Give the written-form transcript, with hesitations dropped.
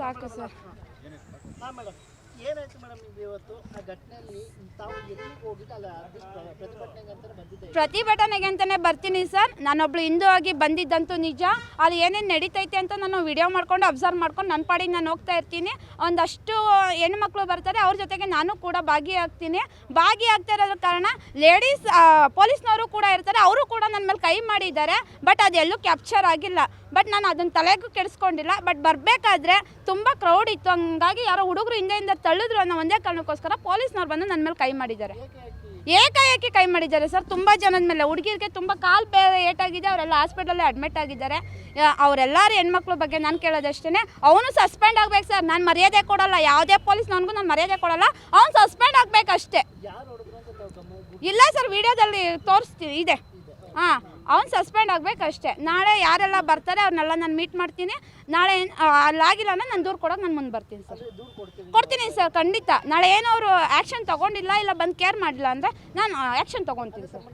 ಸಾಕು ಸರ್. ಹಾಂ ಮೇಡಮ್, ಏನಾಯ್ತು ಮೇಡಮ್ ಇದು ಇವತ್ತು ಆ ಘಟನೆಯಲ್ಲಿ ತಾವು ಎಲ್ಲಿಗೆ ಹೋಗಿದ್ದು ಅಲ್ಲ ಪ್ರತಿಭಟನೆಗೆ ಅಂತಾನೆ ಬಂದಿದ್ದೆ? ಪ್ರತಿಭಟನೆಗೆ ಅಂತಲೇ ಬರ್ತೀನಿ ಸರ್. ನಾನೊಬ್ಳು ಹಿಂದೂ ಆಗಿ ಬಂದಿದ್ದಂತೂ ನಿಜ. ಅಲ್ಲಿ ಏನೇನು ನಡೀತೈತೆ ಅಂತ ನಾನು ವಿಡಿಯೋ ಮಾಡ್ಕೊಂಡು ಅಬ್ಸರ್ವ್ ಮಾಡ್ಕೊಂಡು ನನ್ನ ಪಾಡಿಗೆ ನಾನು ಹೋಗ್ತಾ ಇರ್ತೀನಿ. ಒಂದಷ್ಟು ಹೆಣ್ಮಕ್ಳು ಬರ್ತಾರೆ, ಅವ್ರ ಜೊತೆಗೆ ನಾನು ಕೂಡ ಭಾಗಿಯಾಗ್ತಾ ಇರೋದ್ರ ಕಾರಣ ಲೇಡೀಸ್ ಪೊಲೀಸ್ನವರು ಕೂಡ ಇರ್ತಾರೆ, ಅವರು ಕೂಡ ನನ್ನ ಮೇಲೆ ಕೈ ಮಾಡಿದ್ದಾರೆ. ಬಟ್ ಅದೆಲ್ಲೂ ಕ್ಯಾಪ್ಚರ್ ಆಗಿಲ್ಲ. ಬಟ್ ನಾನು ಅದನ್ನು ತಲೆಗೂ ಕೆಡಿಸ್ಕೊಂಡಿಲ್ಲ. ಬಟ್ ಬರಬೇಕಾದ್ರೆ ತುಂಬ ಕ್ರೌಡ್ ಇತ್ತು, ಹಂಗಾಗಿ ಯಾರೋ ಹುಡುಗರು ಹಿಂದೆಯಿಂದ ತಳ್ಳಿದ್ರು ಅನ್ನೋ ಒಂದೇ ಕಾರಣಕ್ಕೋಸ್ಕರ ಪೊಲೀಸ್ನವ್ರು ಬಂದು ನನ್ನ ಮೇಲೆ ಕೈ ಮಾಡಿದ್ದಾರೆ. ಏಕಾಏಕಿ ಕೈ ಮಾಡಿದ್ದಾರೆ ಸರ್. ತುಂಬ ಜನದ ಮೇಲೆ, ಹುಡುಗಿರಿಗೆ ತುಂಬ ಕಾಲು ಬೇರೆ ಏಟಾಗಿದೆ, ಅವರೆಲ್ಲ ಹಾಸ್ಪಿಟಲಲ್ಲಿ ಅಡ್ಮಿಟ್ ಆಗಿದ್ದಾರೆ. ಅವರೆಲ್ಲರೂ ಹೆಣ್ಮಕ್ಳ ಬಗ್ಗೆ ನಾನು ಕೇಳೋದಷ್ಟೇ, ಅವನು ಸಸ್ಪೆಂಡ್ ಆಗ್ಬೇಕು ಸರ್. ನಾನು ಮರ್ಯಾದೆ ಕೊಡಲ್ಲ, ಯಾವುದೇ ಪೊಲೀಸ್ನವನಿಗೂ ನಾನು ಮರ್ಯಾದೆ ಕೊಡಲ್ಲ. ಅವ್ನು ಸಸ್ಪೆಂಡ್ ಆಗಬೇಕಷ್ಟೇ. ಇಲ್ಲ ಸರ್, ವಿಡಿಯೋದಲ್ಲಿ ತೋರಿಸ್ತೀನಿ ಇದೆ. ಹಾಂ, ಅವ್ನು ಸಸ್ಪೆಂಡ್ ಆಗಬೇಕಷ್ಟೇ. ನಾಳೆ ಯಾರೆಲ್ಲ ಬರ್ತಾರೆ ಅವ್ರನ್ನೆಲ್ಲ ನಾನು ಮೀಟ್ ಮಾಡ್ತೀನಿ. ನಾಳೆ ಅಲ್ಲಾಗಿಲ್ಲ ಅಂದರೆ ನಾನು ದೂರು ಕೊಡೋಕೆ ನಾನು ಮುಂದೆ ಬರ್ತೀನಿ ಸರ್. ಕೊಡ್ತೀನಿ ಸರ್, ಖಂಡಿತ. ನಾಳೆ ಏನೋ ಅವರು ಆ್ಯಕ್ಷನ್ ತೊಗೊಂಡಿಲ್ಲ, ಇಲ್ಲ ಬಂದು ಕೇರ್ ಮಾಡಿಲ್ಲ ಅಂದರೆ ನಾನು ಆ್ಯಕ್ಷನ್ ತೊಗೊತೀನಿ ಸರ್.